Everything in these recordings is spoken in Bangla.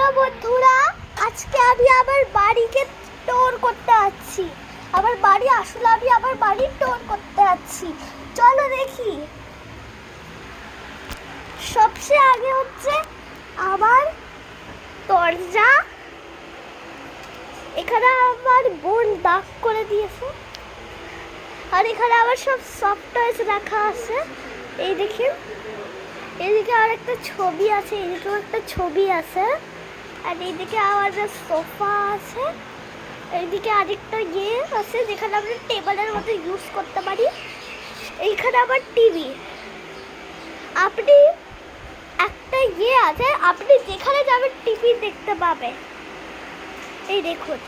হ্যালো বন্ধুরা, আজকে আমি আবার বাড়িকে টোর করতে যাচ্ছি। আমার বাড়ি আসলে আমি আমার বাড়ি টোর করতে যাচ্ছি। চলো দেখি। সবচেয়ে আগে হচ্ছে আমার দরজা। এখানে আমার বোন দাগ করে দিয়েছে, আর এখানে আবার সব সফটওয়্যার রাখা আছে। এই দেখেন, এদিকে আর একটা ছবি আছে, এদিকেও একটা ছবি আছে, আর এইদিকে আবার সোফা আছে। এইদিকে আরেকটা ইয়ে আছে যেখানে আমরা টেবিলের মতো ইউজ করতে পারি। এইখানে আবার টিভি। আপনি একটা ইয়ে আছে, আপনি যেখানে যাবেন টিভি দেখতে পাবেন। এই দেখুন,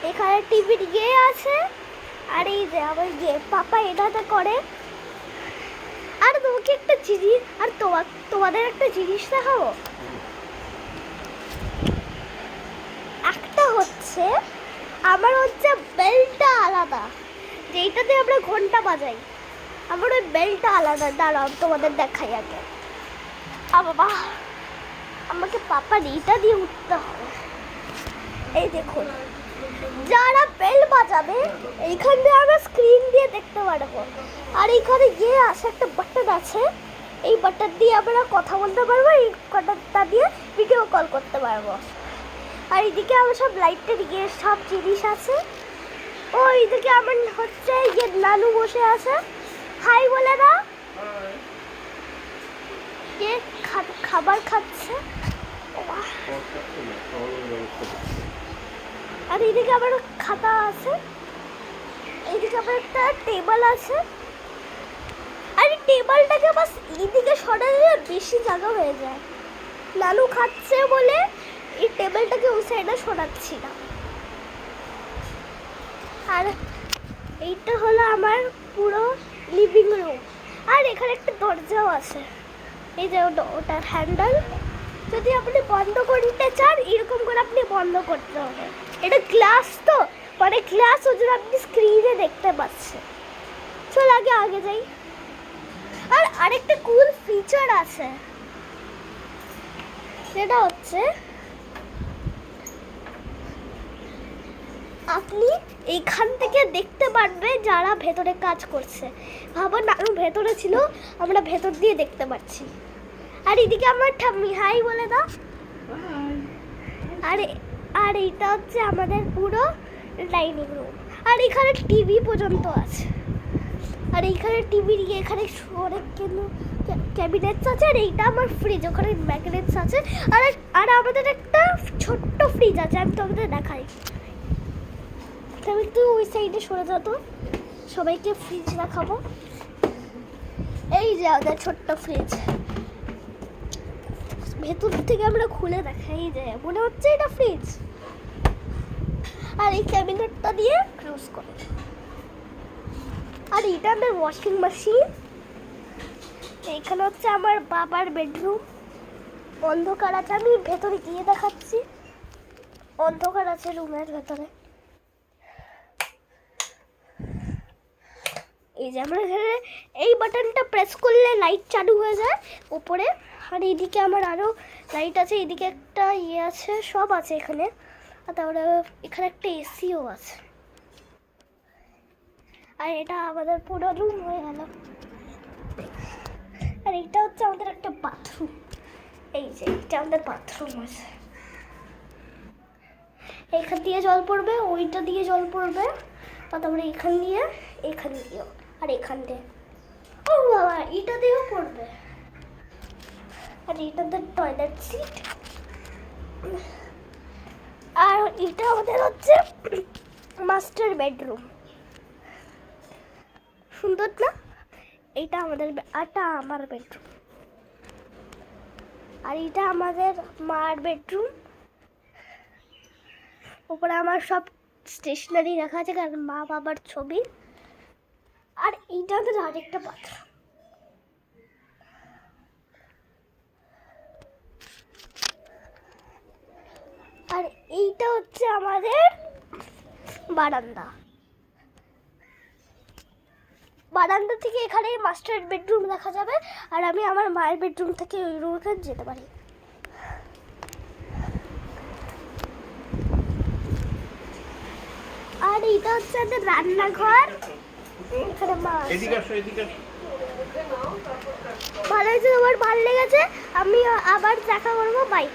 এখানে টিভির ইয়ে আছে। আর এই যে আমার ইয়ে পাপা এটাতে করে। আর তোমাকে একটা জিনিস, আর তোমাদের একটা জিনিস দেখাবো। একটা হচ্ছে আমার হচ্ছে বেলটা আলাদা, যেটাতে আমরা ঘন্টা বাজাই। আমার ওই বেলটা আলাদা। দাঁড়াও তোমাদের দেখাই আগে। বাবা, আমাকে পাপার এইটা দিয়ে উঠতে হবে। এই দেখুন, যারা বেল বাজাবে এইখান দিয়ে আমরা স্ক্রিন দিয়ে দেখতে পারবো। আর এইখানে গিয়ে আসে একটা বাটন আছে, এই বাটন দিয়ে আমরা কথা বলতে পারবো। এই বাটনটা দিয়ে ভিডিও কল করতে পারবো। আর এইদিকে আমার সব লাইটের গিয়ে সব জিনিস আছে। ও এইদিকে আমার হচ্ছে ইয়ে নানু বসে আছে, হাই বলে না, কে খাবার খাচ্ছে। আর এইদিকে আবার খাতা আছে, এইদিকে আবার একটা টেবিল আছে। আর এই টেবিলটাকে বাস এইদিকে সরালে বেশি জায়গা হয়ে যায়। নানু খাচ্ছে বলে এই টেবিলটাকে ওই সাইডে সরাচ্ছি না। আর এইটা হলো আমার পুরো লিভিং রুম। আর এখানে একটা দরজাও আছে, এই যে ওটার হ্যান্ডেল। যদি আপনি বন্ধ করতে চান এরকম করে আপনি বন্ধ করতে হবে। এটা গ্লাস তো, মানে গ্লাস ওই জন্য আপনি স্ক্রিনে দেখতে পাচ্ছেন। চল আগে যাই। আর আরেকটা কুল ফিচার আছে, সেটা হচ্ছে আপনি এইখান থেকে দেখতে পারবে যারা ভেতরে কাজ করছে। ভাবো নানু ভেতরে ছিল, আমরা ভেতর দিয়ে দেখতে পাচ্ছি। আর এদিকে আমার ঠাম্মি হাই বলে দাও। আর এইটা হচ্ছে আমাদের পুরো ডাইনিং রুম। আর এখানে টিভি পর্যন্ত আছে। আর এইখানে টিভির এখানে অনেক ক্যাবিনেটস আছে। আর এইটা আমার ফ্রিজ, ওখানে ম্যাগনেটস আছে। আর আমাদের একটা ছোট্ট ফ্রিজ আছে, আমি তোমাদের দেখাই। আমি একটু ওই সাইডে সরে যেত, সবাইকে ফ্রিজ দেখাবো। এই যে আমাদের ছোট্ট ফ্রিজ, ভেতর থেকে আমরা খুলে দেখাই, যে মনে হচ্ছে এটা ফ্রিজ। আর এই ক্যাবিনেটটা দিয়ে ক্লোজ করে। আর এটা আমাদের ওয়াশিং মেশিন। এইখানে হচ্ছে আমার বাবার বেডরুম। অন্ধকার আছে, আমি ভেতরে গিয়ে দেখাচ্ছি। অন্ধকার আছে রুমের ভেতরে। এই যে আমরা এখানে এই বাটনটা প্রেস করলে লাইট চালু হয়ে যায় উপরে। আর এইদিকে আমার আরও লাইট আছে, এইদিকে একটা ইয়ে আছে, সব আছে এখানে। আর তারপরে এখানে একটা এসিও আছে। আর এটা আমাদের পুরো রুম হয়ে গেল। আর এইটা হচ্ছে আমাদের একটা বাথরুম। এই যে এটা আমাদের বাথরুম আছে। এইখান দিয়ে জল পড়বে, ওইটা দিয়ে জল পড়বে, আর তারপরে এখান দিয়েও, আর এখান দিয়ে, ও বাবা এটা দিয়েও পড়বে। আর এটা তো টয়লেট সিট। আর এটা আমাদের হচ্ছে মাস্টার বেডরুম। সুন্দর না? এইটা আমাদের, এটা আমার বেডরুম। আর এটা আমাদের মার বেডরুম। উপরে আমার সব স্টেশনারি রাখা আছে, কারণ মা বাবার ছবি। আর এইটা আমাদের আরেকটা বাথরুম। আর এইটা হচ্ছে আমাদের বারান্দা। বারান্দা থেকে এখানে মাস্টার বেডরুম দেখা যাবে। আর আমি আমার মায়ের বেডরুম থেকে ওই রুমে যেতে পারি। আর এটা হচ্ছে আমাদের রান্নাঘর। এখানে মাছ। এদিকে আসো, এদিকে আসো। ভালো হয়েছে, তোমার ভালো লেগেছে। আমি আবার দেখা করবো, বাই।